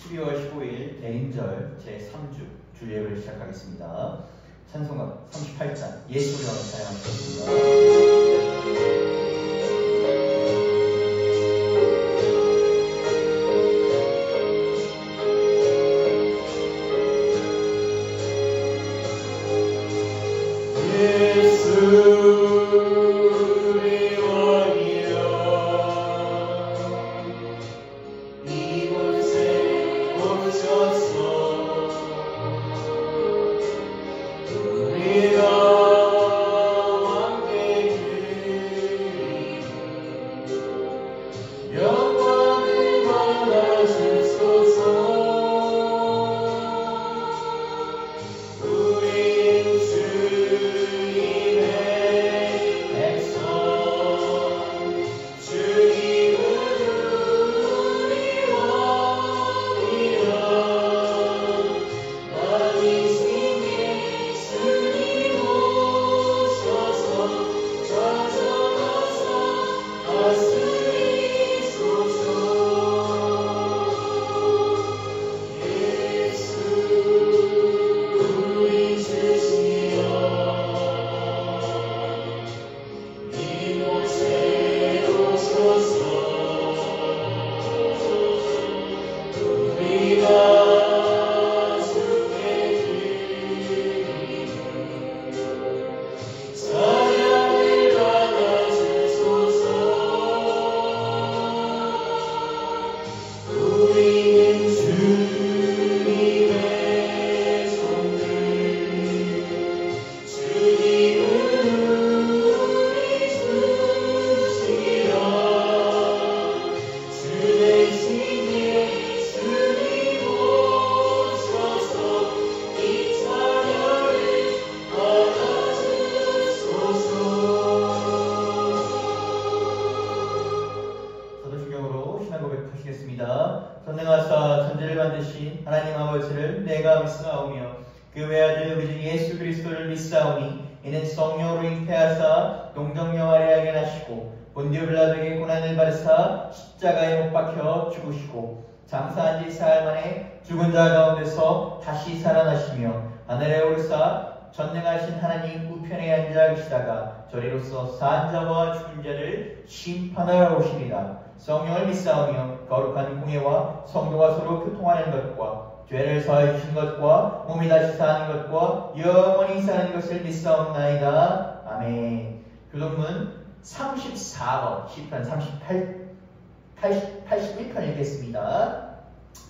12월 15일 대인절 제3주 주예배를 시작하겠습니다. 찬송가 38장 예수를 찬양하겠습니다. 전능하사 전제를 만드신 하나님 아버지를 내가 믿사오며 그 외아들 우리 주 예수 그리스도를 믿사오니 이는 성령으로 잉태하사 동정녀 마리아에게 나시고 본디오 빌라도에게 고난을 받으사 십자가에 못 박혀 죽으시고 장사한 지 사흘 만에 죽은 자 가운데서 다시 살아나시며 하늘에 오르사 전능하신 하나님 우편에 앉아 계시다가 저리로서 산 자와 죽은 자를 심판하러 오시리라. 성령을 믿사오며 거룩한 공예와 성도가 서로 교통하는 것과 죄를 사해 주신 것과 몸이 다시 사는 것과 영원히 사는 것을 믿사옵나이다. 아멘. 교독문 34번 시편 81편 읽겠습니다.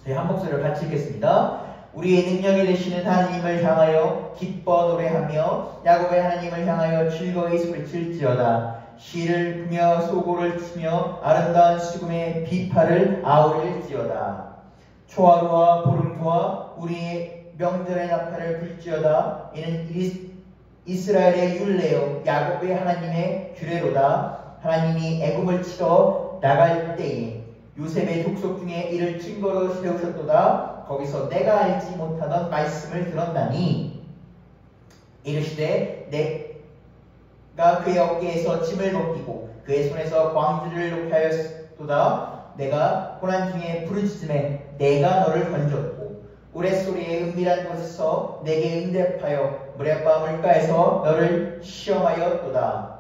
저희 한 목소리를 같이 읽겠습니다. 우리의 능력이 되시는 하나님을 향하여 기뻐 노래하며 야곱의 하나님을 향하여 즐거이 소리칠지어다. 시를 부며 소고를 치며 아름다운 수금의 비파를 아우를지어다. 초하루와 보름과 우리의 명절의 나팔을 불지어다. 이는 이스라엘의 율례요 야곱의 하나님의 규례로다. 하나님이 애굽을 치러 나갈 때에 요셉의 족속 중에 이를 증거로 세우셨도다. 거기서 내가 알지 못하던 말씀을 들었나니 이르시되 내가 그의 어깨에서 짐을 벗기고 그의 손에서 광주를 놓게 하였도다. 내가 고난 중에 부르짖음에 내가 너를 건졌고 우레소리의 은밀한 곳에서 내게 응답하여 무렵과 물가에서 너를 시험하였도다.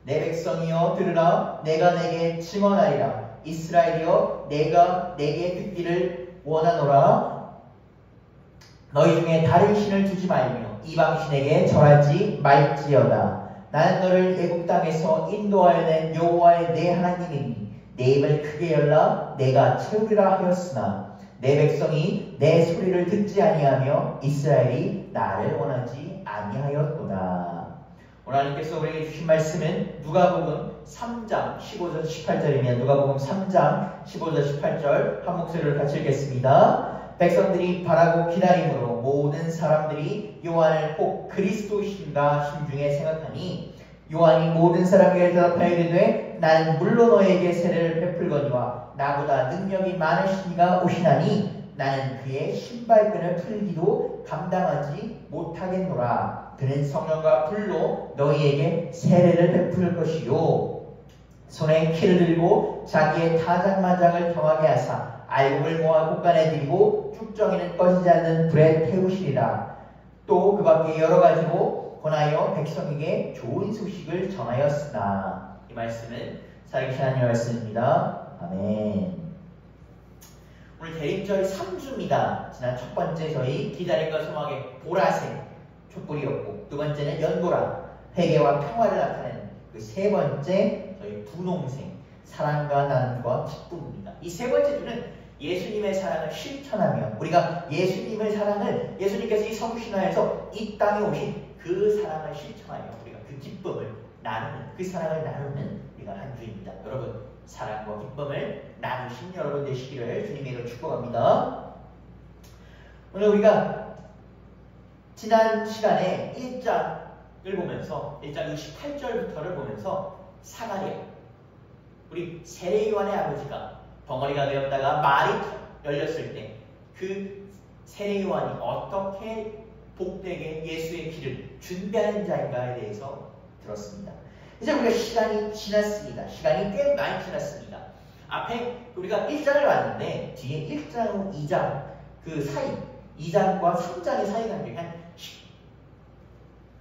내 백성이여 들으라. 내가 내게 증언하리라. 이스라엘이여 내가 내게 듣기를 원하노라. 너희 중에 다른 신을 두지 말며 이방신에게 절하지 말지어다. 나는 너를 애굽 땅에서 인도하여 낸 여호와의 내 하나님이니 내 입을 크게 열라 내가 채우리라 하였으나 내 백성이 내 소리를 듣지 아니하며 이스라엘이 나를 원하지 아니하였도다. 오늘 하나님께서 우리에게 주신 말씀은 누가복음 3장 15절 18절이며 누가복음 3장 15절 18절 한 목소리를 같이 읽겠습니다. 백성들이 바라고 기다림으로 모든 사람들이 요한을 꼭 그리스도이신가 심중에 생각하니 요한이 모든 사람에게 대답하여 이르되 나는 물로 너에게 세례를 베풀거니와 나보다 능력이 많으신 이가 오시나니 나는 그의 신발끈을 풀기도 감당하지 못하겠노라. 그는 성령과 불로 너희에게 세례를 베풀 것이요 손에 키를 들고 자기의 타작마장을 경하게 하사 알곡을 모아 곳간에 들이고 쭉정이는 꺼지지 않는 불에 태우시리라. 또 그 밖에 여러 가지로 권하여 백성에게 좋은 소식을 전하였으나. 이 말씀은 살아계신 하나님의 말씀입니다. 아멘. 오늘 대림절 3주입니다. 지난 첫 번째 저희 기다림과 소망의 보라색 촛불이었고, 두 번째는 연보라 회개와 평화를 나타내는 그 세 번째 저희 분홍색 사랑과 나눔과 기쁨입니다. 이 세 번째 주는 예수님의 사랑을 실천하며 우리가 예수님의 사랑을 예수님께서 이 성신화에서 이 땅에 오신 그 사랑을 실천하여 우리가 그 기쁨을 나누는, 그 사랑을 나누는 우리가 한 주입니다. 여러분, 사랑과 기쁨을 나누신 여러분 되시기를 주님의 이름으로 축복합니다. 오늘 우리가 지난 시간에 1장을 보면서 1장 68절부터를 보면서 사가랴, 우리 세례요한의 아버지가 벙어리가 되었다가 말이 열렸을 때 그 세례요한이 어떻게 복되게 예수의 길을 준비하는 자인가에 대해서 들었습니다. 이제 우리가 시간이 지났습니다. 시간이 꽤 많이 지났습니다. 앞에 우리가 1장을 봤는데 뒤에 1장, 2장 그 사이 2장과 3장의 사이 간격이 한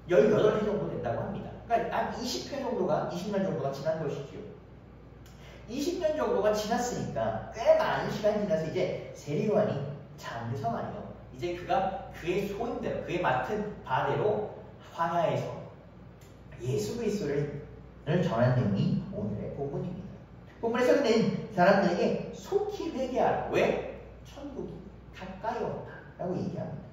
18회 정도 된다고 합니다. 그러니까 한 20회 정도가 20년 정도가 지난 것이지요. 20년 정도가 지났으니까 꽤 많은 시간이 지나서 이제 세례요한이 장성 아니요. 이제 그가 그의 소임대로 그의 맡은 바대로 황야에서 예수 그리스도를 전하는 내용이 오늘의 본문입니다. 본문에서는 사람들에게 속히 회개하라. 왜? 천국이 가까이 온다라고 얘기합니다.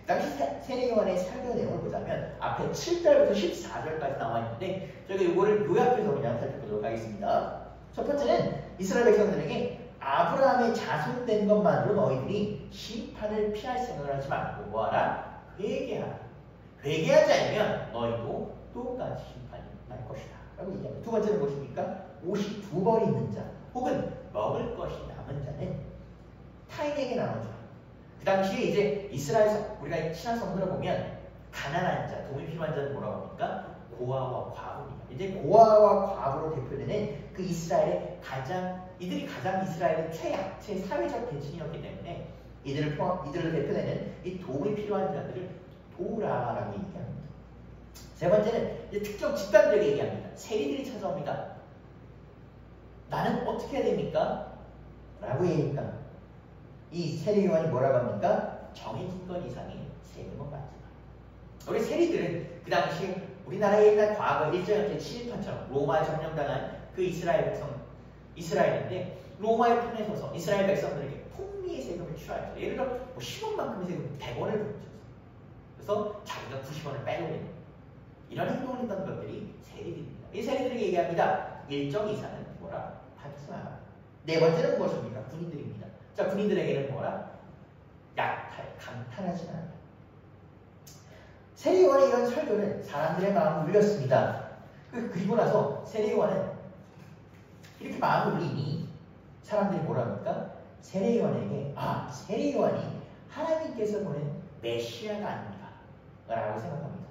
당시 세례요한의 설교 내용을 보자면 앞에 7절부터 14절까지 나와 있는데 저희가 이거를 요약해서 그냥 살펴보도록 하겠습니다. 첫 번째는 이스라엘 백성들에게 아브라함의 자손된 것만으로 너희들이 심판을 피할 생각을 하지 말고 뭐하라? 회개하라. 회개하지 않으면 너희도 똑같이 심판이 날 것이다 라고 얘기합니다. 두 번째는 무엇입니까? 옷이 두 벌이 있는 자 혹은 먹을 것이 남은 자는 타인에게 나눠줘라. 그 당시에 이제 이스라엘 우리가 신약 성서를 보면 가난한 자, 도움이 필요한 자는 뭐라고 합니까? 고아와 과부입니다. 이제 고아와 과부로 대표되는 그 이스라엘의 이들이 가장 이스라엘의 최약체 사회적 계층이었기 때문에 이들을 대표되는 이 도움이 필요한 자들을 도우라라고 얘기합니다. 세 번째는 이제 특정 집단들에게 얘기합니다. 세리들이 찾아옵니다. 나는 어떻게 해야 됩니까? 라고 얘기합니다. 이 세례요한이 뭐라고 합니까? 정해진 것 이상의 세금은 받지 마. 우리 세리들은 그 당시 우리나라의 옛날 과거 일제강점기 친일파처럼 로마에 점령당한 그 이스라엘 이스라엘인데 로마의 편에 서서 이스라엘 백성들에게 풍미의 세금을 취하였죠. 예를 들어 10원만큼의 세금 100원을 붙였어요. 그래서 자기가 90원을 빼돌리는 이런 행동을 했던 것들이 세리들입니다. 이 세리들에게 얘기합니다. 일정 이상은 뭐라? 받지 마라. 네 번째는 무엇입니까? 군인들입니다. 자, 군인들에게는 뭐라? 약탈, 강탈하지 않아요. 세례요한의 이런 설교는 사람들의 마음을 울렸습니다. 그리고 나서 세례요한은 이렇게 마음을 울리니 사람들이 뭐라 합니까? 세례요한에게 세례요한이 하나님께서 보낸 메시아가 아닌가 라고 생각합니다.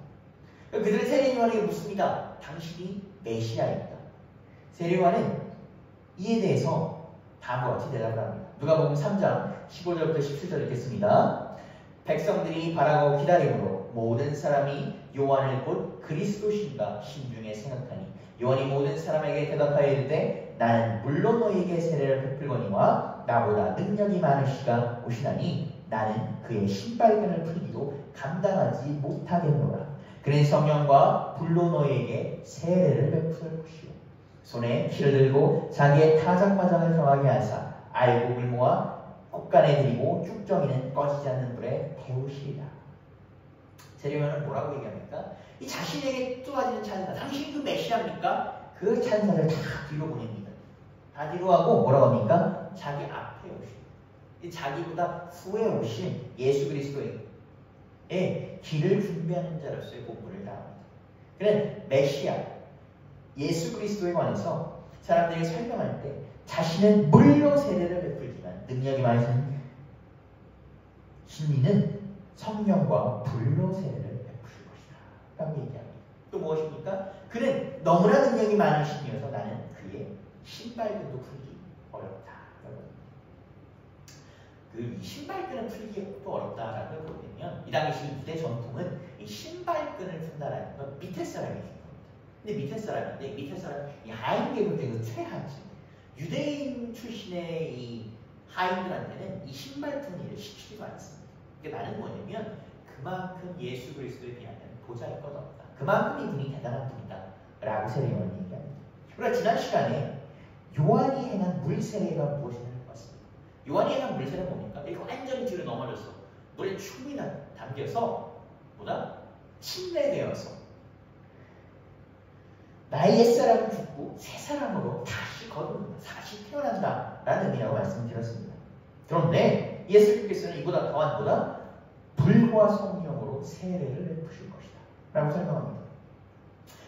그들은 세례요한에게 묻습니다. 당신이 메시아입니다. 세례요한은 이에 대해서 다음과 같이 대답을 합니다. 누가복음 3장 15절부터 17절 읽겠습니다. 백성들이 바라고 기다림으로 모든 사람이 요한을 곧 그리스도신가 심중에 생각하니 요한이 모든 사람에게 대답하여 이르되 나는 물론 너희에게 세례를 베풀거니와 나보다 능력이 많으시가 오시나니 나는 그의 신발끈을 풀기도 감당하지 못하겠노라. 그는 성령과 불로 너희에게 세례를 베풀 것이요 손에 키를 들고 자기의 타작마장을 정하게 하사 알곡을 모아 곳간에 들이고 쭉정이는 꺼지지 않는 불에 태우시리라. 세례요한은 뭐라고 얘기합니까? 이 자신에게 쏟아지는 찬사, 당신이 그 메시아입니까? 그 찬사를 다 뒤로 보냅니다. 다 뒤로 하고 뭐라고 합니까? 자기 앞에 오신, 자기보다 후에 오신 예수 그리스도의 길을 준비하는 자로서의 본분을 다합니다. 그는 메시아, 예수 그리스도에 관해서 사람들에게 설명할 때 자신은 물로 세례를 베풀지만 능력이 많으신 신이는 성령과 불로 세례를 베푸실 것이다 라고 얘기합니다. 또 무엇입니까? 그는 너무나 능력이 많은 신이어서 나는 그의 신발끈도 풀기 어렵다 라고 합니다. 그 신발끈을 풀기도 어렵다라고 보면 이 당시 유대 전통은 이 신발끈을 푼다라는 건 밑에 사람이 준 겁니다. 근데 밑에 사람이 이 하인 계급 중에서 최하층 유대인 출신의 이 하인들한테는 이 신발푼 일을 시키지도 않습니다. 그게 나는 뭐냐면 그만큼 예수 그리스도에 비하면 보잘것없다. 그만큼 이분이 대단한 분이다. 라고 세례요한이 얘기합니다. 그러나 지난 시간에 요한이 행한 물세례가 무엇인지 봤습니다. 요한이 행한 물세례는 뭡니까? 이거 완전히 뒤로 넘어져서 물에 충분히 담겨서 뭐다? 침례되어서 나의 옛사람은 죽고 새 사람으로 다시 거듭난다. 다시 태어난다. 라는 의미라고 말씀드렸습니다. 그런데 예수님께서는 이보다 더한 보다 불과 성령으로 세례를 베푸실 것이다. 라고 설명합니다.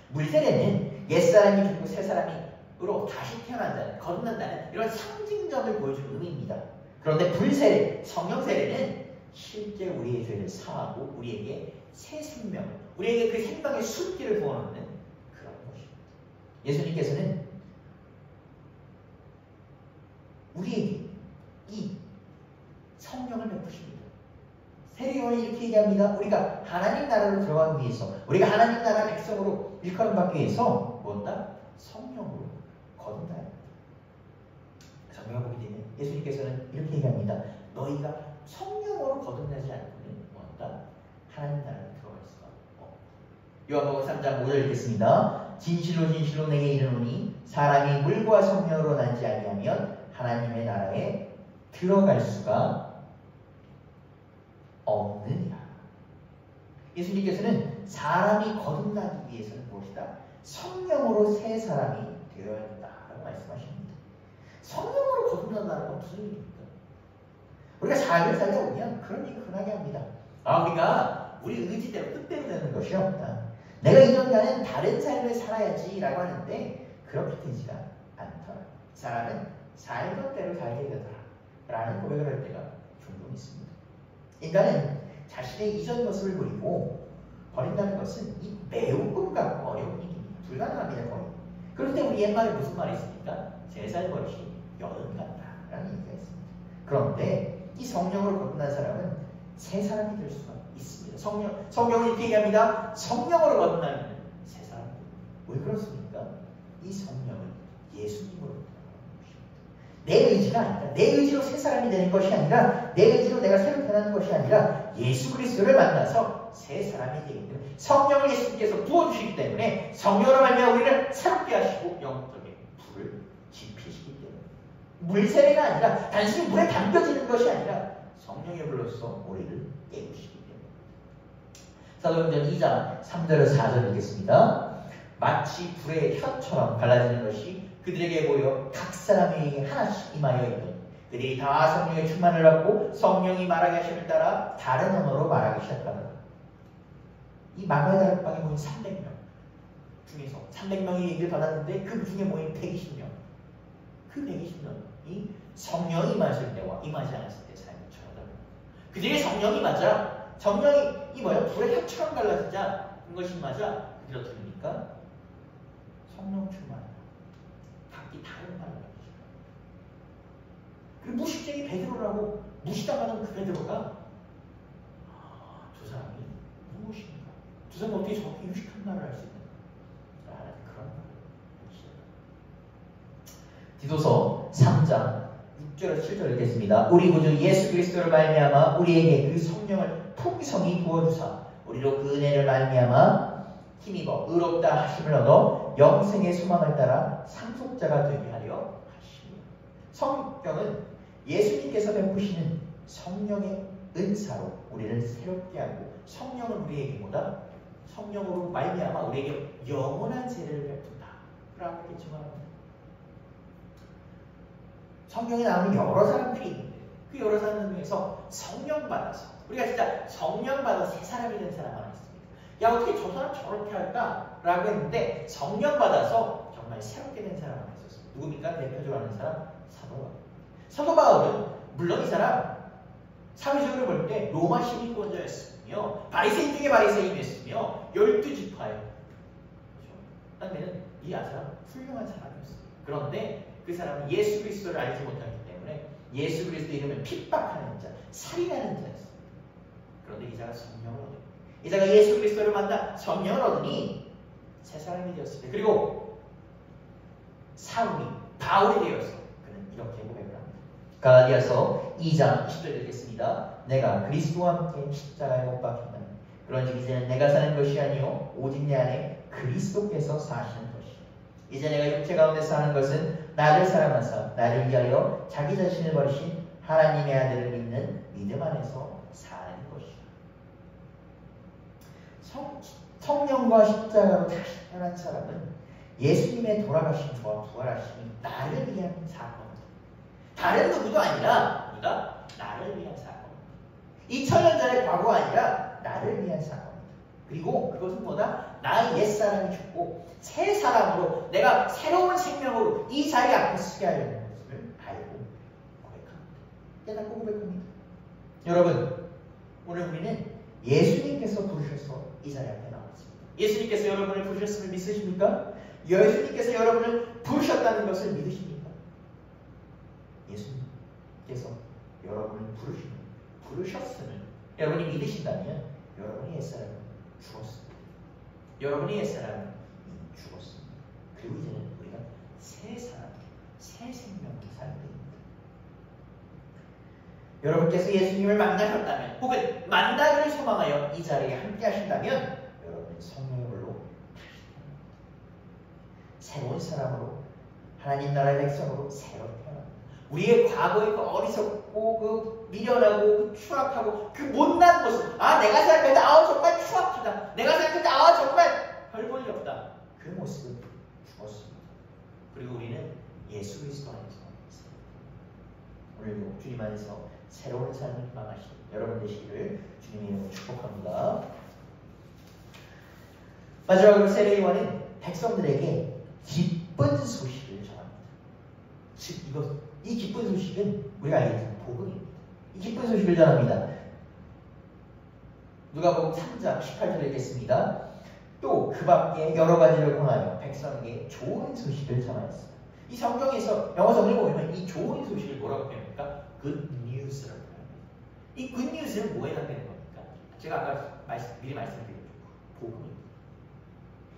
물세례는 옛사람이 죽고 새 사람으로 다시 태어난다는, 거듭난다는 이런 상징적을 보여주는 의미입니다. 그런데 불세례, 성령세례는 실제 우리의 죄를 사하고 우리에게 새 생명, 우리에게 그 생명의 숲길을 부어놓는 그런 것입니다. 예수님께서는 우리에게 이 성령을 베푸십니다. 세례요한이 이렇게 얘기합니다. 우리가 하나님 나라로 들어가기 위해서, 우리가 하나님 나라 백성으로 일컬음받기 위해서 무엇다? 성령으로 거듭나야 합니다. 성경을 보게 되면 예수님께서는 이렇게 얘기합니다. 너희가 성령으로 거듭나지 않고는 무엇다? 하나님 나라로 들어갈 수가 없다. 요한복음 3장 5절 읽겠습니다. 진실로 진실로 내게 이르노니 사람이 물과 성령으로 나지 아니하면 하나님의 나라에 들어갈 수가 없느니라. 예수님께서는 사람이 거듭나기 위해서는 무엇이다? 성령으로 새 사람이 되어야 한다라고 말씀하십니다. 성령으로 거듭난다는 건 무슨 얘기입니까? 우리가 삶을 살다 보면 그런 얘기 흔하게 합니다. 우리가 우리 의지대로 뜻대로 되는 것이 없다. 내가 이전과는 다른 삶을 살아야지라고 하는데 그렇게 되지가 않더라. 사람은 살던 대로 살게 되더라. 라는 고백을 할 때가 종종 있습니다. 인간은 자신의 이전 모습을 버리고 버린다는 것은 이 매우 꿈같고 어려운 일입니다. 불가능합니다. 거의. 그런데 우리 옛말에 무슨 말이 있습니까? 3살 버릇이 80 같다라는 얘기가 있습니다. 그런데 이 성령으로 거듭난 사람은 새 사람이 될 수가 있습니다. 성경은 이렇게 얘기합니다. 성령으로 거듭나는 새 사람. 왜 그렇습니까? 이 성령은 예수님으로 내 의지가 아니라, 내 의지로 새 사람이 되는 것이 아니라, 내 의지로 내가 새로 태어나는 것이 아니라 예수 그리스도를 만나서 새 사람이 되기 때문에 성령을 예수님께서 부어주시기 때문에 성령으로 말미암아 우리를 새롭게 하시고 영적인 불을 지피시기 때문에 물세례가 아니라 단순히 물에 담겨지는 것이 아니라 성령의 불로서 우리를 깨우시기 때문에. 사도행전 2장 3절에서 4절 읽겠습니다. 마치 불의 혀처럼 갈라지는 것이 그들에게 보여 각 사람에게 하나씩 임하여 있더니 그들이 다 성령의 충만을 받고 성령이 말하게 하심을 따라 다른 언어로 말하기 시작하더라. 이 마가의 다락방에 모인 300명 중에서 300명이 얘기를 받았는데 그 중에 모인 120명, 그 120명이 성령이 임하실 때와 임하지 않았을 때 삶을 전하더라. 그들의 성령이 맞아, 성령이 불의 혀처럼 갈라지자 그것이 맞아 그들이 어떻게 됩니까? 성령 충만, 각기 다른 말을 하시죠. 그리고 무식쟁이 베드로라고 무시당하는 그 베드로가 저 사람이 무엇인가? 저 사람이 어떻게 저렇게 유식한 말을 할 수 있는가? 라는 그런 말을 하시죠. 디도서 3장 6절에서 7절 읽겠습니다. 우리 구주 예수 그리스도를 말미암아 우리에게 그 성령을 풍성히 부어주사 우리로 그 은혜를 말미암아 힘입어 의롭다 하심을 얻어 영생의 소망을 따라 상속자가 되게 하려 하시며. 성경은 예수님께서 베푸시는 성령의 은사로 우리를 새롭게 하고 성령을 우리에게 보다 성령으로 말미암아 우리에게 영원한 세례를 베푼다라고 이렇게 증언합니다. 성경에 나오는 여러 사람들이 있는데 그 여러 사람들 중에서 성령 받아서 우리가 진짜 성령 받아서 새 사람이 된 사람 하나 있습니다. 야 어떻게 저 사람 저렇게 할까? 라고 했는데 성령 받아서 정말 새롭게 된 사람 하나 있었어요. 누굽니까? 대표적으로 하는 사람? 사도 바울. 사도 바울은 물론 이 사람 사회적으로 볼 때 로마 시민권자였으며 바리새인 중에 바리새인이었으며 12지파예요. 그렇죠? 이 사람 훌륭한 사람이었어요. 그런데 그 사람은 예수 그리스도를 알지 못하기 때문에 예수 그리스도 이름을 핍박하는 자, 살인하는 자였습니다. 그런데 이 자가 성령을 얻으니, 이 자가 예수 그리스도를 만나 성령을 얻으니 새 사람이 되었습니다. 그리고 사울이 바울이 되어서 그는 이렇게 고백을 합니다. 갈라디아서 2장 20절 읽겠습니다. 내가 그리스도와 함께 십자가에 못 박힌다면 그런즉 이제는 내가 사는 것이 아니요 오직 내 안에 그리스도께서 사시는 것이다. 이제 내가 육체 가운데 사는 것은 나를 사랑하사 나를 위하여 자기 자신을 버리신 하나님의 아들을 믿는 믿음 안에서 사는 것이다. 성령과 십자가로 다시 태어난 사람은 예수님의 돌아가심과 부활하심이 나를 위한 사건이다. 다른 누구도 아니라 우리가 나를 위한 사건이다. 2000년 전의 과거가 아니라 나를 위한 사건이다. 그리고 그것은 뭐다? 나의 옛사람이 죽고 새 사람으로 내가 새로운 생명으로 이 자리 앞에 서게 하려는 것을 알고 고백합니다. 깨닫고 고백합니다. 여러분, 오늘 우리는 예수님께서 부르셔서 이 자리 앞에 나왔습니다. 예수님께서 여러분을 부르셨음을 믿으십니까? 예수님께서 여러분을 부르셨다는 것을 믿으십니까? 예수님께서 여러분을 부르셨음을 여러분이 믿으신다면 여러분의 옛사람은 죽었습니다. 여러분의 옛사람은 이미 죽었습니다. 그리고 이제는 우리가 새 사람, 새 생명을 살게 됩니다. 여러분께서 예수님을 만나셨다면 혹은 만나기를 소망하여 이 자리에 함께 하신다면 여러분은 성령의 불로 새로운 사람으로 하나님 나라의 백성으로 새로 태어납니다. 우리의 과거의 그 어리석고 그 미련하고 그 추악하고 그 못난 모습, 내가 생각할 때 정말 추악하다, 내가 생각할 때 정말 별 볼일 없다, 그 모습은 죽었습니다. 그리고 우리는 예수 그리스도 안에서 오늘도 주님 안에서 새로운 삶을 희망하시는 여러분 되시기를 주님의 이름으로 축복합니다. 마지막으로 세례 요한은 백성들에게 기쁜 소식을 전합니다. 즉 이 기쁜 소식은 우리가 알겠지만 복음입니다. 이 기쁜 소식을 전합니다. 누가복음 3장 18절을 읽겠습니다. 또 그 밖에 여러 가지를 권하여 백성에게 좋은 소식을 전하였습니다. 이 성경에서 영어 성경을 보면 이 좋은 소식을 뭐라고 표현합니까? Good news라고 표현합니다. 이 good news는 뭐에 해당되는 겁니까? 제가 아까 미리 말씀드렸죠. 복음입니다.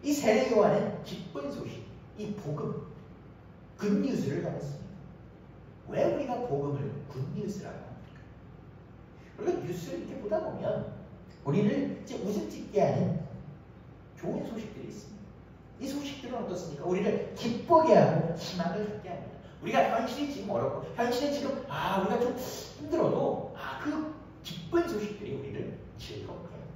이 세례 요한은 기쁜 소식, 이 복음, good news를 전했습니다. 왜 우리가 복음을 good news라고 합니까? 우리가 뉴스를 이렇게 보다 보면 우리를 이제 웃음 짓게 하는 좋은 소식들이 있습니다. 이 소식들은 어떻습니까? 우리를 기쁘게 하고 희망을 갖게 합니다. 우리가 현실이 지금 어렵고 현실이 지금 우리가 좀 힘들어도 그 기쁜 소식들이 우리를 즐겁게 합니다.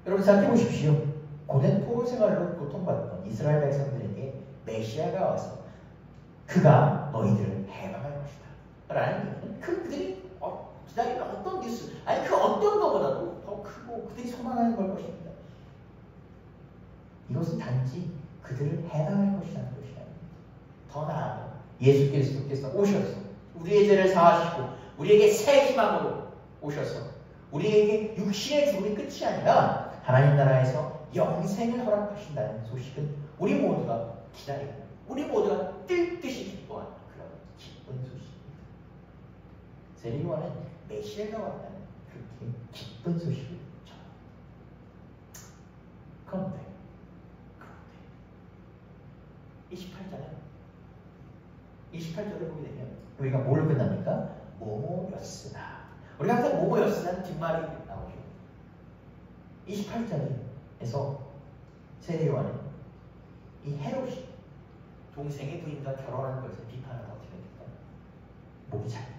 여러분 생각해 보십시오. 고된 포로 생활로 고통받던 이스라엘 백성들에게 메시아가 와서 그가 너희들을 해방할 것이다 라는 얘기는 그들이 기다리는 어떤 뉴스, 그 어떤 것보다도 더 크고 그들이 소망하는 걸 것입니다. 이것은 단지 그들을 해방할 것이라는 것이 아닙니다. 더 나아가 예수 그리스도께서 오셔서 우리의 죄를 사하시고 우리에게 새 희망으로 오셔서 우리에게 육신의 죽음이 끝이 아니라 하나님 나라에서 영생을 허락하신다는 소식은 우리 모두가 기다리고 우리 모두가 뜰 듯이 기뻐하는 그런 기쁜 소식입니다. 세례 요한은 메시아가 왔다는 그렇게 기쁜 소식을 전합니다. 그런데 28절을 보게 되면 우리가 뭘로 끝납니까? 뭐뭐였으나. 우리가 항상 뭐뭐였으나 뒷말이 나오죠. 28절에서 세례 요한은 이 헤롯이 동생의 부인과 결혼하는 것을 비판하고 어떻게 됩니까? 목이 잘립니다.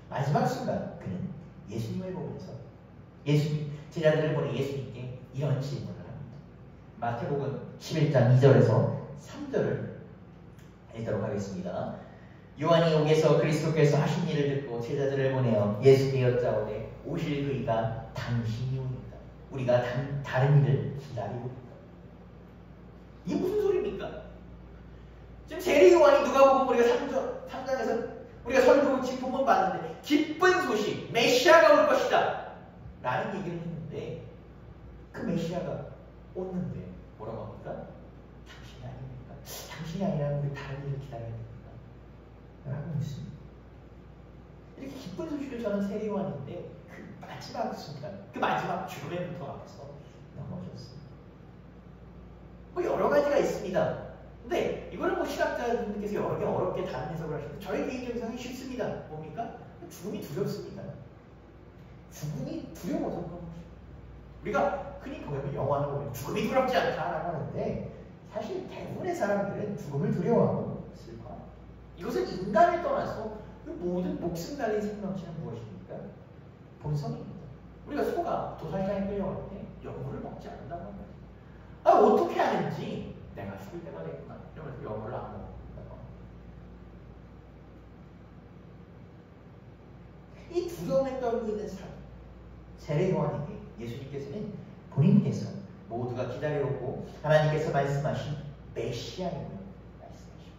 마지막 순간 그는 예수님을 보면서 제자들을 보내 예수님께 이런 질문을 합니다. 마태복음 11장 2절에서 3절을 읽도록 하겠습니다. 요한이 옥에서 그리스도께서 하신 일을 듣고 제자들을 보내어 예수께 여짜오되 오실 그이가 당신이오니까 우리가 다른 일을 기다리고 있다. 이게 무슨 소리입니까? 지금 세례 요한이 누가복음 우리가 3장에서 우리가 설교 지금 본문 봤는데 기쁜 소식, 메시아가 올 것이다 라는 얘기를 했는데 그 메시아가 오는데 뭐라고 합니까? 당신이 아닙니까? 당신이 아니라면 우리 다른 일을 기다려야 됩니까? 라고 있습니다. 이렇게 기쁜 소식을 저는 세례 요한인데 그 마지막 순간, 그 마지막 죽음의 문턱 앞에서 넘어졌습니다. 뭐 여러 가지가 있습니다. 근데 이거는 뭐 신학자분들께서 여러 개 어렵게 다른 해석을 하시는데 저희 개인적인 생각이 쉽습니다. 뭡니까? 죽음이 두렵습니다. 죽음이 두려워서 그런 것입니다. 우리가 흔히 보면 영화를 보면 죽음이 두렵지 않다라고 하는데 사실 대부분의 사람들은 죽음을 두려워하고 슬퍼합니다. 이것은 인간을 떠나서 그 모든 목숨 달린 생명체는 무엇입니까? 본성입니다. 우리가 소가 도살장에 끌려갈 때 연고를 먹지 않는다고 합니다. 어떻게 하는지 내가 죽을 때가 됐구나 이러면서 연고를 안 먹는다고 합니다. 이 두려움에 떨고 있는 사람 세례 요한에게 예수님께서는 본인께서 모두가 기다려오고 하나님께서 말씀하신 메시아임을 말씀하십니다.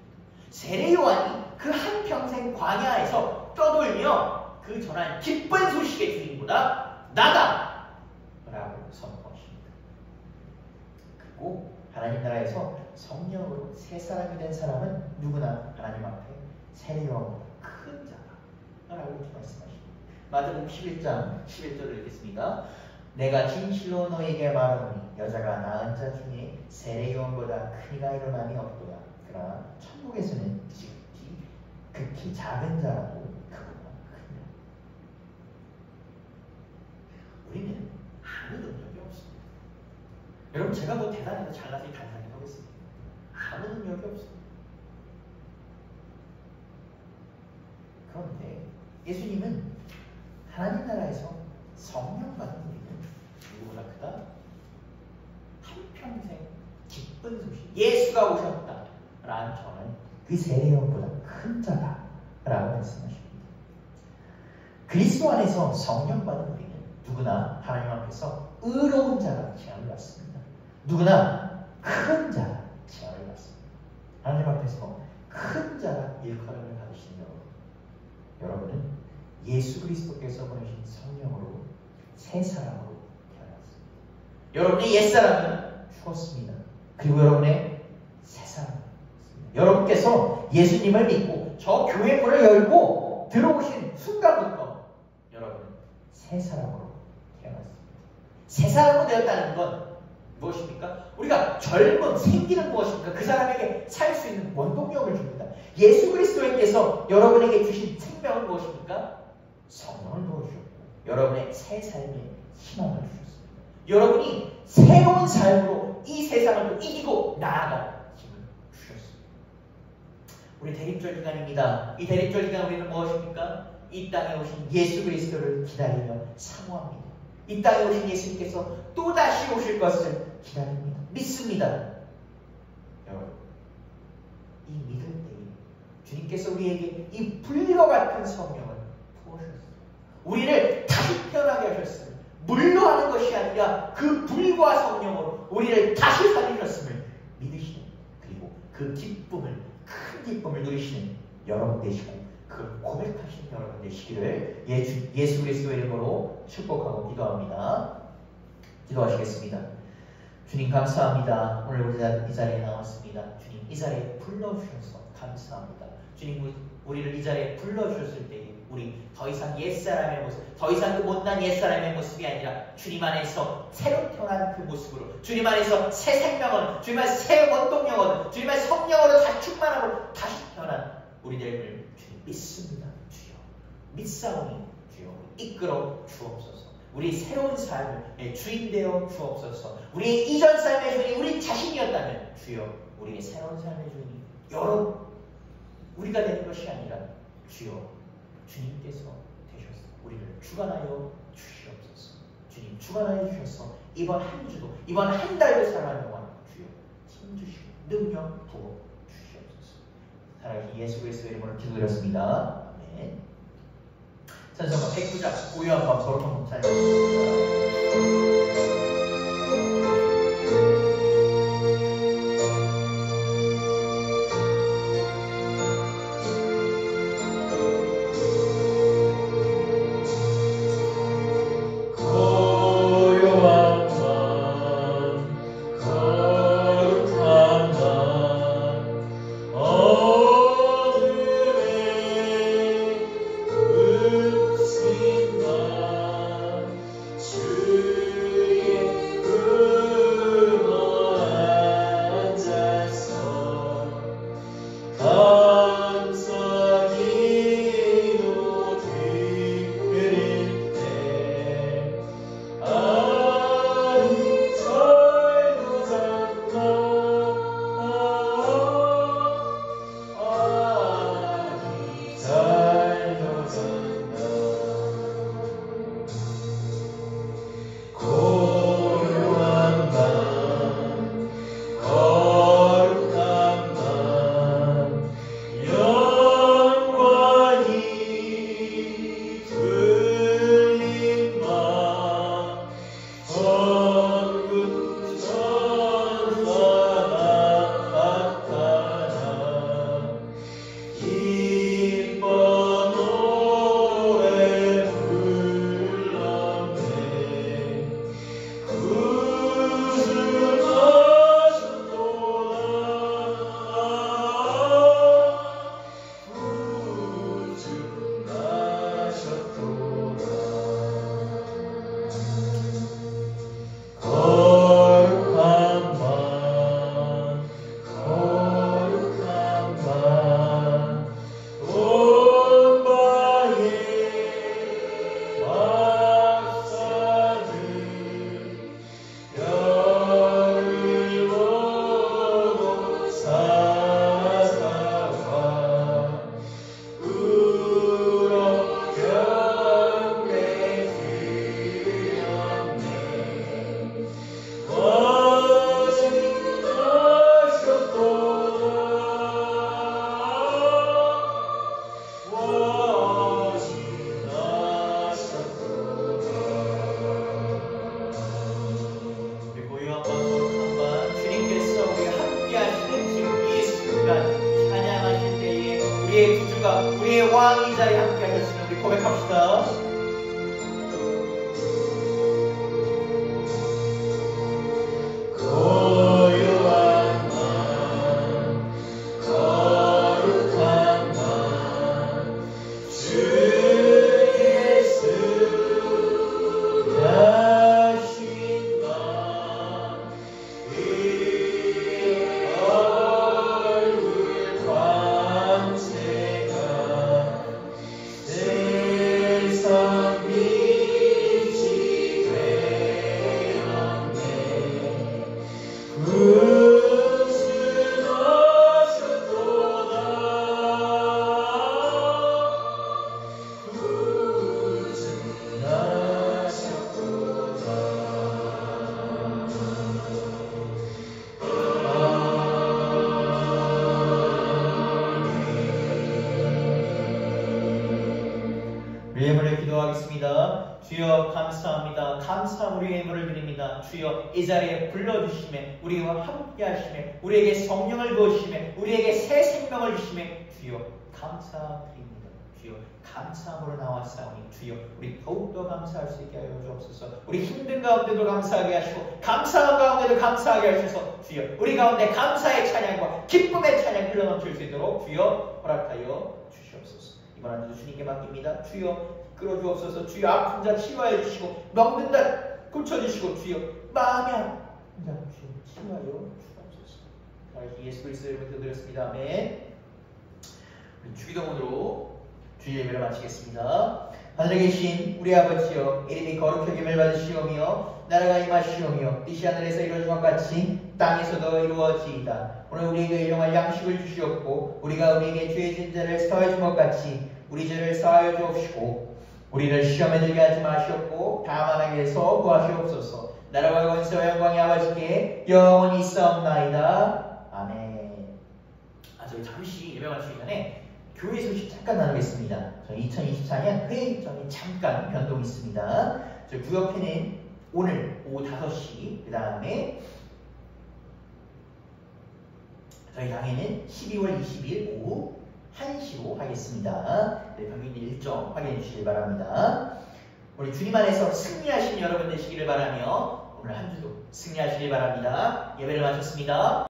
세례 요한이 그 한평생 광야에서 떠돌며 그 전한 기쁜 소식의 주인보다 나다! 라고 선포하십니다. 그리고 하나님 나라에서 성령으로 새 사람이 된 사람은 누구나 하나님 앞에 세례 요한보다 큰 자다 라고 말씀하십니다. 마태복음 11장 11절을 읽겠습니다. 내가 진실로 너에게 말하노니 여자가 낳은 자 중에 세례 요한보다 큰 이가 일어남이 없도다. 그러나 천국에서는 극히 작은 자라도 그보다 크다. 우리는 아무 능력이 없습니다. 여러분 제가 뭐 대단해서 잘나서 단상에 서겠습니다. 아무 능력이 없습니다. 그런데 예수님은 하나님 나라에서 성령 받은 우리는 누구보다 크다? 한평생 기쁜 소식 예수가 오셨다 라는 저는 그 세례 요한보다 큰 자다 라고 말씀하십니다. 그리스도 안에서 성령 받은 우리는 누구나 하나님 앞에서 의로운 자라 칭함을 받습니다. 누구나 큰 자라 칭함을 받습니다. 하나님 앞에서 큰 자라 일컬음을 받으신 여러분은 예수 그리스도께서 보내신 성령으로 새 사람으로 태어났습니다. 여러분의 옛사람은 죽었습니다. 그리고 여러분의 새 사람은 있습니다. 여러분께서 예수님을 믿고 저 교회 문을 열고 들어오신 순간부터 여러분은 새 사람으로 태어났습니다. 새 사람으로 되었다는 건 무엇입니까? 우리가 젊은 생기는 무엇입니까? 그 사람에게 살 수 있는 원동력을 줍니다. 예수 그리스도께서 여러분에게 주신 생명은 무엇입니까? 성령을 부어주셨고 여러분의 새 삶에 희망을 주셨습니다. 여러분이 새로운 삶으로 이 세상을 또 이기고 나아갈 힘을 주셨습니다. 우리 대립절 기간입니다. 이 대립절 기간 우리는 무엇입니까? 이 땅에 오신 예수 그리스도를 기다리며 사모합니다. 이 땅에 오신 예수님께서 또다시 오실 것을 기다립니다. 믿습니다. 여러분, 이 믿을 때에 주님께서 우리에게 이 불과 같은 성령을 부어주셨습니다. 우리를 다시 태어나게 하셨습니다. 물로 하는 것이 아니라 그 불과 성령으로 우리를 다시 살리셨음을 믿으시는, 그리고 그 기쁨을, 큰 기쁨을 누리시는 여러분 되시고 그 고백하시는 여러분 되시기를 예수 그리스도의 이름으로 축복하고 기도합니다. 기도하시겠습니다. 주님 감사합니다. 오늘 우리 이 자리에 나왔습니다. 주님 이 자리에 불러주셔서 감사합니다. 주님 우리를 이 자리에 불러주셨을 때 우리 더 이상 옛사람의 모습, 더 이상 그 못난 옛사람의 모습이 아니라 주님 안에서 새로 태어난 그 모습으로, 주님 안에서 새 생명을, 주님 안에서 새 원동력을, 주님 안에서 성령으로 다시 충만하고 다시 태어난 우리들을 주님 믿습니다. 주여 믿사오니 주여 이끌어 주옵소서. 우리 새로운 삶의 주인 되어 주옵소서. 우리의 이전 삶의 주인이 우리 자신이었다면 주여 우리의 새로운 삶의 주인이 여러 우리가 되는 것이 아니라 주여 주님께서 되셔서 우리를 주관하여 주시옵소서. 주님 주관하여 주셔서 이번 한 주도 이번 한 달도 살아가는 동안 주여 힘주시고 능력 부어 주시옵소서. 살아계신 예수 그리스도의 이름으로 기도드렸습니다. 아멘. 찬송가 109장 고요한 밤 거룩한 찬양입니다. 어둠의 주가 우리의 왕 이 자리에 함께 하셨으면 우리 고백합시다. 기도하겠습니다. 주여 감사합니다. 감사함 우리의 예물을 드립니다. 주여 이 자리에 불러주심에 우리와 함께 하심에 우리에게 성령을 부으심에 우리에게 새 생명을 주심에 주여 감사드립니다. 주여 감사함으로 나왔사오니 주여 우리 더욱더 감사할 수 있게 하여 주옵소서. 우리 힘든 가운데도 감사하게 하시고 감사한 가운데도 감사하게 하셔서 주여 우리 가운데 감사의 찬양과 기쁨의 찬양 흘러넘칠 수 있도록 주여 허락하여 주시옵소서. 이번 한 주도 주님께 맡깁니다. 주여 끌어주옵소서. 주여 아픈 자 치유하여 주시고 먹는 자 고쳐주시고 주여 마음이 아픈 자 주여 치유하여 주옵소서. 예수 그리스도의 이름으로 기도드렸습니다. 아멘. 우리 주기도문으로 주일 예배를 마치겠습니다. 하늘에 계신 우리 아버지여 이름이 거룩하게 받으시오며 나라가 임하시오며 뜻이 하늘에서 이루어진 것 같이 땅에서도 이루어지이다. 오늘 우리에게 일용할 양식을 주시옵고 우리가 우리에게 죄 지은 자를 사하여 준 것 같이 우리 죄를 사하여 주옵시고 우리를 시험에 들게 하지 마시옵고 다만 악에서 구하시옵소서. 나라와 권세와 영광이 아버지께 영원히 있사옵나이다. 아멘. 저희 잠시 예배 마치기 전에 교회 소식 잠깐 나누겠습니다. 저희 2024년 회의 일정이 잠깐 변동이 있습니다. 저희 구역회는 오늘 오후 5시, 그 다음에 저희 당회는 12월 20일 오후 1시로 하겠습니다. 네, 평균 일정 확인해 주시길 바랍니다. 우리 주님 안에서 승리하신 여러분 되시기를 바라며 오늘 한 주도 승리하시길 바랍니다. 예배를 마쳤습니다.